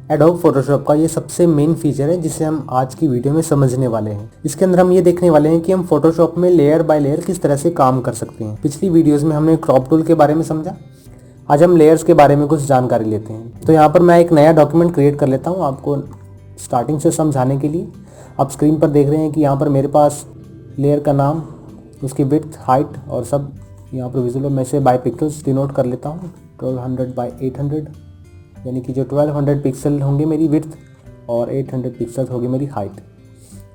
Adobe Photoshop का ये सबसे मेन फीचर है जिसे हम आज की वीडियो में समझने वाले हैं। इसके अंदर हम ये देखने वाले हैं कि हम फोटोशॉप में लेयर बाय लेयर किस तरह से काम कर सकते हैं। पिछली वीडियोस में हमने क्रॉप टूल के बारे में समझा, आज हम लेयर्स के बारे में कुछ जानकारी लेते हैं। तो यहाँ पर मैं एक नया डॉक्यूमेंट क्रिएट कर लेता हूँ आपको स्टार्टिंग से समझाने के लिए। आप स्क्रीन पर देख रहे हैं कि यहाँ पर मेरे पास लेयर का नाम, उसकी विड्थ, हाइट और सब यहाँ पर विजुअल मैं इसे बाय पिक्सल्स डिनोट कर लेता हूँ। 1200 बाय 800 यानी कि जो 1200 पिक्सल होंगे मेरी विड्थ और 800 पिक्सल्स होगी मेरी हाइट।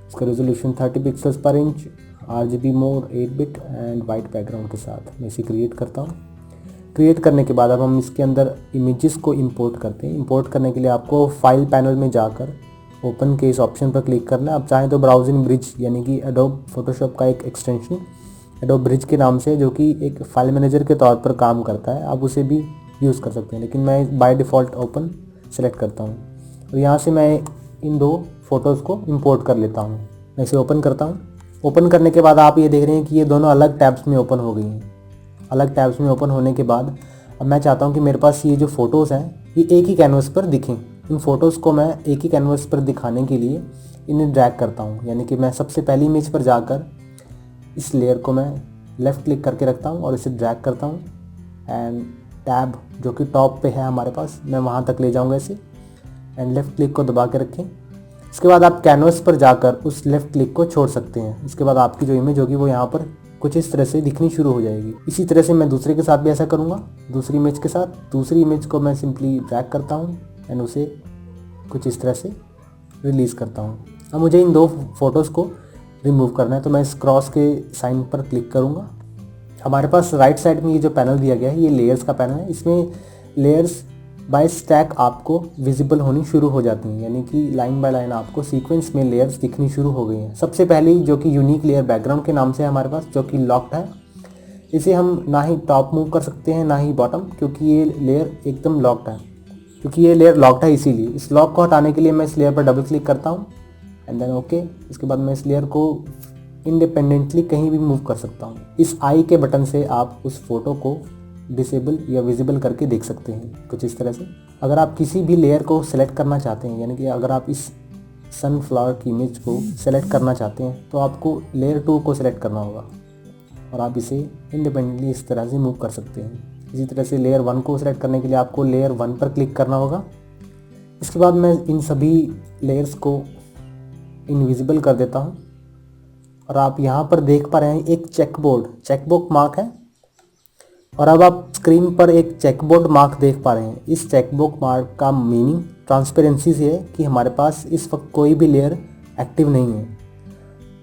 इसका रेजोल्यूशन 30 पिक्सल्स पर inch, RGB mode 8 bit and white background के साथ मैं इसे क्रिएट करता हूँ। क्रिएट करने के बाद अब हम इसके अंदर इमेजेस को इंपोर्ट करते हैं। इंपोर्ट करने के लिए आपको फाइल पैनल में जाकर ओपन के इस ऑप्शन पर क्लिक करना है। आप चाहें तो ब्राउजिंग ब्रिज यानी कि एडोब फोटोशॉप का एक एक्सटेंशन एडोब ब्रिज के नाम से, जो कि एक फाइल मैनेजर के तौर पर काम करता है, आप उसे भी यूज़ कर सकते हैं, लेकिन मैं बाय डिफ़ॉल्ट ओपन सेलेक्ट करता हूँ और यहाँ से मैं इन दो फोटोज़ को इंपोर्ट कर लेता हूँ। मैं इसे ओपन करता हूँ। ओपन करने के बाद आप ये देख रहे हैं कि ये दोनों अलग टैब्स में ओपन हो गई हैं। अलग टैब्स में ओपन होने के बाद अब मैं चाहता हूँ कि मेरे पास ये जो फ़ोटोज़ हैं ये एक ही कैनवस पर दिखें। इन फ़ोटोज़ को मैं एक ही कैनवस पर दिखाने के लिए इन्हें ड्रैग करता हूँ, यानी कि मैं सबसे पहली इमेज पर जाकर इस लेयर को मैं लेफ़्ट क्लिक करके रखता हूँ और इसे ड्रैग करता हूँ एंड टैब जो कि टॉप पे है हमारे पास, मैं वहाँ तक ले जाऊँगा इसे एंड लेफ़्ट क्लिक को दबा के रखें। इसके बाद आप कैनवस पर जाकर उस लेफ़्ट क्लिक को छोड़ सकते हैं। इसके बाद आपकी जो इमेज होगी वो यहाँ पर कुछ इस तरह से दिखनी शुरू हो जाएगी। इसी तरह से मैं दूसरे के साथ भी ऐसा करूँगा। दूसरी इमेज के साथ दूसरी इमेज को मैं सिंपली ड्रैग करता हूँ एंड उसे कुछ इस तरह से रिलीज़ करता हूँ। अब मुझे इन दो फोटोज़ को रिमूव करना है, तो मैं इस क्रॉस के साइन पर क्लिक करूँगा। हमारे पास राइट साइड में ये जो पैनल दिया गया है ये लेयर्स का पैनल है। इसमें लेयर्स बाय स्टैक आपको विजिबल होनी शुरू हो जाती हैं, यानी कि लाइन बाय लाइन आपको सीक्वेंस में लेयर्स दिखनी शुरू हो गई हैं। सबसे पहली जो कि यूनिक लेयर बैकग्राउंड के नाम से है हमारे पास, जो कि लॉक्ड है, इसे हम ना ही टॉप मूव कर सकते हैं ना ही बॉटम, क्योंकि ये लेयर एकदम लॉक्ड है। क्योंकि ये लेयर लॉक्ड है इसीलिए इस लॉक को हटाने के लिए मैं इस लेयर पर डबल क्लिक करता हूँ एंड देन ओके। इसके बाद मैं इस लेयर को इंडिपेंडेंटली कहीं भी मूव कर सकता हूँ। इस आई के बटन से आप उस फोटो को डिसेबल या विजिबल करके देख सकते हैं कुछ इस तरह से। अगर आप किसी भी लेयर को सेलेक्ट करना चाहते हैं, यानी कि अगर आप इस सनफ्लावर की इमेज को सेलेक्ट करना चाहते हैं तो आपको लेयर 2 को सेलेक्ट करना होगा और आप इसे इंडिपेंडेंटली इस तरह से मूव कर सकते हैं। इसी तरह से लेयर 1 को सेलेक्ट करने के लिए आपको लेयर 1 पर क्लिक करना होगा। इसके बाद मैं इन सभी लेयर्स को इनविजिबल कर देता हूँ और आप यहाँ पर देख पा रहे हैं एक चेकबॉक्स मार्क है और अब आप स्क्रीन पर एक चेकबोर्ड मार्क देख पा रहे हैं। इस चेकबॉक्स मार्क का मीनिंग ट्रांसपेरेंसी से है कि हमारे पास इस वक्त कोई भी लेयर एक्टिव नहीं है,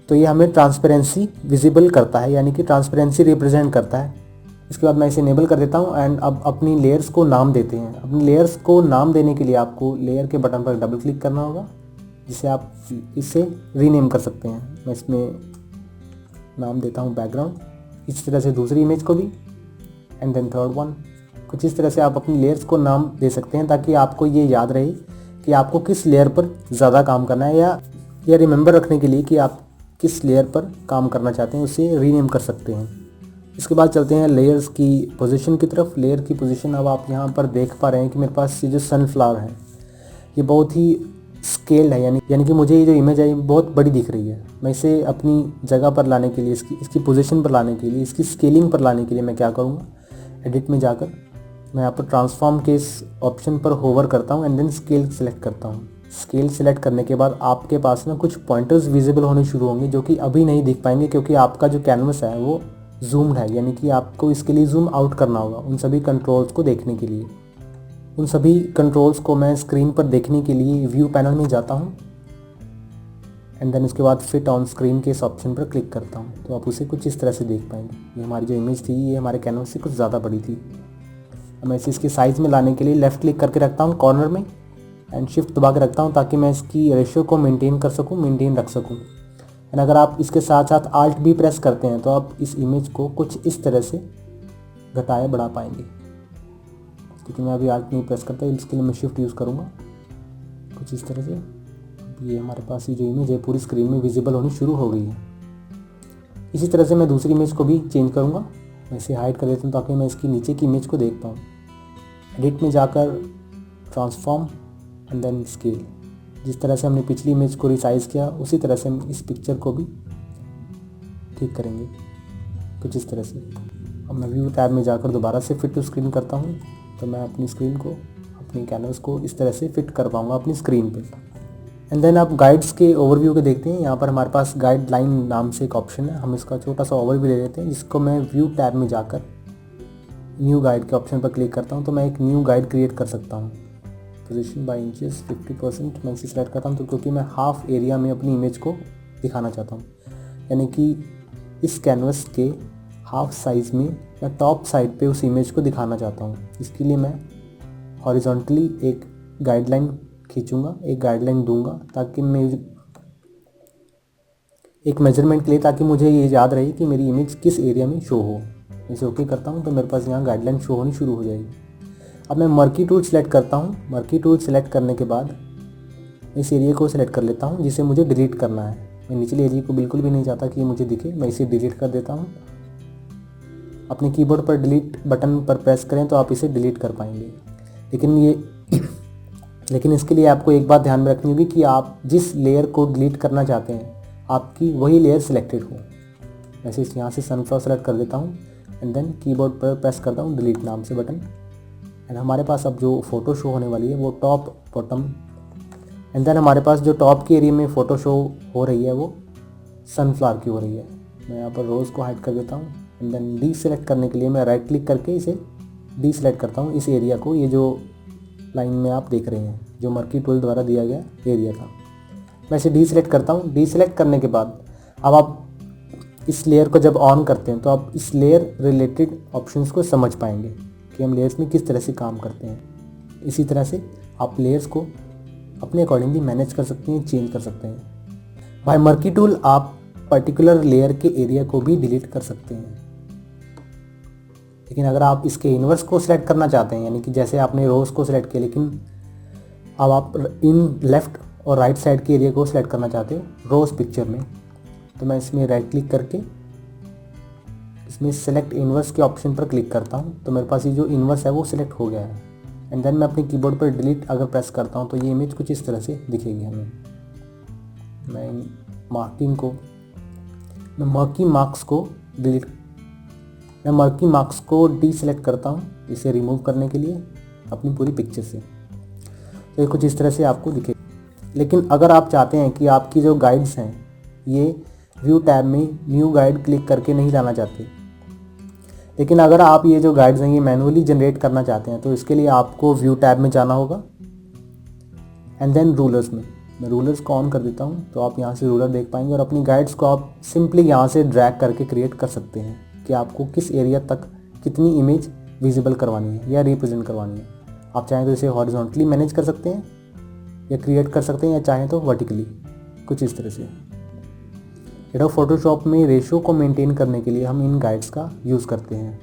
तो ये हमें ट्रांसपेरेंसी विजिबल करता है, यानी कि ट्रांसपेरेंसी रिप्रेजेंट करता है। इसके बाद मैं इसे इनेबल कर देता हूँ एंड अब अपनी लेयर्स को नाम देते हैं। अपनी लेयर्स को नाम देने के लिए आपको लेयर के बटन पर डबल क्लिक करना होगा, जिसे आप इसे रीनेम कर सकते हैं। मैं इसमें नाम देता हूँ बैकग्राउंड। इस तरह से दूसरी इमेज को भी एंड देन थर्ड वन। कुछ इस तरह से आप अपनी लेयर्स को नाम दे सकते हैं ताकि आपको ये याद रहे कि आपको किस लेयर पर ज़्यादा काम करना है, या रिमेंबर रखने के लिए कि आप किस लेयर पर काम करना चाहते हैं, उसे रीनेम कर सकते हैं। इसके बाद चलते हैं लेयर्स की पोजीशन की तरफ। लेयर की पोजीशन अब आप यहाँ पर देख पा रहे हैं कि मेरे पास ये जो सनफ्लावर है ये बहुत ही स्केल्ड है, यानी कि मुझे ये जो इमेज है ये बहुत बड़ी दिख रही है। मैं इसे अपनी जगह पर लाने के लिए, इसकी पोजीशन पर लाने के लिए, इसकी स्केलिंग पर लाने के लिए मैं क्या करूँगा, एडिट में जाकर मैं यहाँ पर ट्रांसफॉर्म के इस ऑप्शन पर होवर करता हूँ एंड देन स्केल सेलेक्ट करता हूँ। स्केल सेलेक्ट करने के बाद आपके पास ना कुछ पॉइंटर्स विजिबल होने शुरू होंगे, जो कि अभी नहीं दिख पाएंगे क्योंकि आपका जो कैनवस है वो जूम्ड है, यानी कि आपको इसके लिए जूम आउट करना होगा उन सभी कंट्रोल्स को देखने के लिए। उन सभी कंट्रोल्स को मैं स्क्रीन पर देखने के लिए व्यू पैनल में जाता हूँ एंड देन उसके बाद फिट ऑन स्क्रीन के इस ऑप्शन पर क्लिक करता हूँ, तो आप उसे कुछ इस तरह से देख पाएंगे। ये हमारी जो इमेज थी ये हमारे कैनवस से कुछ ज़्यादा बड़ी थी। मैं इसे इसके साइज़ में लाने के लिए लेफ़्ट क्लिक करके रखता हूँ कॉर्नर में एंड शिफ्ट दबा के रखता हूँ ताकि मैं इसकी रेशियो को मेंटेन रख सकूँ। एंड अगर आप इसके साथ साथ आल्ट भी प्रेस करते हैं तो आप इस इमेज को कुछ इस तरह से घटाया बढ़ा पाएंगे। क्योंकि मैं अभी आल्ट नहीं प्रेस करता, इसके लिए मैं शिफ्ट यूज़ करूँगा कुछ इस तरह से। ये हमारे पास ये जो इमेज है पूरी स्क्रीन में विजिबल होनी शुरू हो गई है। इसी तरह से मैं दूसरी इमेज को भी चेंज करूँगा। मैं इसे हाइड कर देता हूँ ताकि मैं इसकी नीचे की इमेज को देख पाऊँ। एडिट में जाकर ट्रांसफॉर्म एंड देन स्केल। जिस तरह से हमने पिछली इमेज को रिसाइज़ किया उसी तरह से हम इस पिक्चर को भी ठीक करेंगे, कुछ इस तरह से। अब मैं व्यू टैब में जाकर दोबारा से फिट टू स्क्रीन करता हूँ, तो मैं अपनी स्क्रीन को, अपनी कैनवस को इस तरह से फिट कर पाऊँगा अपनी स्क्रीन पे। एंड देन आप गाइड्स के ओवरव्यू को देखते हैं। यहाँ पर हमारे पास गाइडलाइन नाम से एक ऑप्शन है, हम इसका छोटा सा ओवरव्यू ले लेते हैं, जिसको मैं व्यू टैब में जाकर न्यू गाइड के ऑप्शन पर क्लिक करता हूँ तो मैं एक न्यू गाइड क्रिएट कर सकता हूँ। पोजीशन बाय इंचेस 50% मैं इसे सेलेक्ट करता हूँ, तो क्योंकि मैं हाफ एरिया में अपनी इमेज को दिखाना चाहता हूँ, यानी कि इस कैनवस के हाफ साइज़ में मैं टॉप साइड पे उस इमेज को दिखाना चाहता हूँ। इसके लिए मैं हॉरिजॉन्टली एक गाइडलाइन खींचूँगा, एक गाइडलाइन दूंगा, ताकि मैं एक मेजरमेंट के लिए, ताकि मुझे ये याद रहे कि मेरी इमेज किस एरिया में शो हो। इसे ओके करता हूँ तो मेरे पास यहाँ गाइडलाइन शो होनी शुरू हो जाएगी। अब मैं मर्की टूल सेलेक्ट करता हूँ। मर्की टूल सेलेक्ट करने के बाद इस एरिया को सिलेक्ट कर लेता हूँ जिसे मुझे डिलीट करना है। मैं निचले एरिया को बिल्कुल भी नहीं चाहता कि ये मुझे दिखे, मैं इसे डिलीट कर देता हूँ। अपने कीबोर्ड पर डिलीट बटन पर प्रेस करें तो आप इसे डिलीट कर पाएंगे, लेकिन इसके लिए आपको एक बात ध्यान में रखनी होगी कि आप जिस लेयर को डिलीट करना चाहते हैं आपकी वही लेयर सिलेक्टेड हो। वैसे यहाँ से सनफ्लावर सेलेक्ट कर देता हूँ एंड देन कीबोर्ड पर प्रेस करता हूँ डिलीट नाम से बटन, एंड हमारे पास अब जो फ़ोटो शो होने वाली है वो टॉप बॉटम, एंड देन हमारे पास जो टॉप के एरिया में फ़ोटो शो हो रही है वो सनफ्लावर की हो रही है। मैं यहाँ पर रोज़ को हाइड कर देता हूँ एंड देन डी सेलेक्ट करने के लिए मैं राइट क्लिक करके इसे डी सेलेक्ट करता हूँ, इस एरिया को, ये जो लाइन में आप देख रहे हैं जो मर्की टूल द्वारा दिया गया एरिया था। मैं इसे डी सेलेक्ट करता हूँ। डी सेलेक्ट करने के बाद अब आप इस लेयर को जब ऑन करते हैं तो आप इस लेयर रिलेटेड ऑप्शंस को समझ पाएंगे कि हम लेयर्स में किस तरह से काम करते हैं। इसी तरह से आप लेयर्स को अपने अकॉर्डिंगली मैनेज कर सकते हैं, चेंज कर सकते हैं। बाय मर्की टूल आप पर्टिकुलर लेयर के एरिया को भी डिलीट कर सकते हैं, लेकिन अगर आप इसके इन्वर्स को सिलेक्ट करना चाहते हैं, यानी कि जैसे आपने रोज़ को सिलेक्ट किया लेकिन अब आप इन लेफ़्ट और राइट साइड के एरिया को सिलेक्ट करना चाहते हो रोज़ पिक्चर में, तो मैं इसमें राइट क्लिक करके इसमें सेलेक्ट इन्वर्स के ऑप्शन पर क्लिक करता हूँ, तो मेरे पास ये जो इन्वर्स है वो सिलेक्ट हो गया है। एंड देन मैं अपने कीबोर्ड पर डिलीट अगर प्रेस करता हूँ तो ये इमेज कुछ इस तरह से दिखेगी हमें। मैं मर्की मार्क्स को डी सेलेक्ट करता हूँ इसे रिमूव करने के लिए अपनी पूरी पिक्चर से, तो ये कुछ इस तरह से आपको दिखे। लेकिन अगर आप चाहते हैं कि आपकी जो गाइड्स हैं ये व्यू टैब में न्यू गाइड क्लिक करके नहीं लाना चाहते, लेकिन अगर आप ये जो गाइड्स हैं ये मैनुअली जनरेट करना चाहते हैं, तो इसके लिए आपको व्यू टैब में जाना होगा एंड देन रूलर्स में। मैं रूलर्स को ऑन कर देता हूँ तो आप यहाँ से रूलर देख पाएंगे और अपनी गाइड्स को आप सिंपली यहाँ से ड्रैग करके क्रिएट कर सकते हैं कि आपको किस एरिया तक कितनी इमेज विजिबल करवानी है या रिप्रेजेंट करवानी है। आप चाहें तो इसे हॉरिजॉन्टली मैनेज कर सकते हैं या क्रिएट कर सकते हैं, या चाहें तो वर्टिकली, कुछ इस तरह से। एडोब फोटोशॉप में रेशियो को मेंटेन करने के लिए हम इन गाइड्स का यूज़ करते हैं।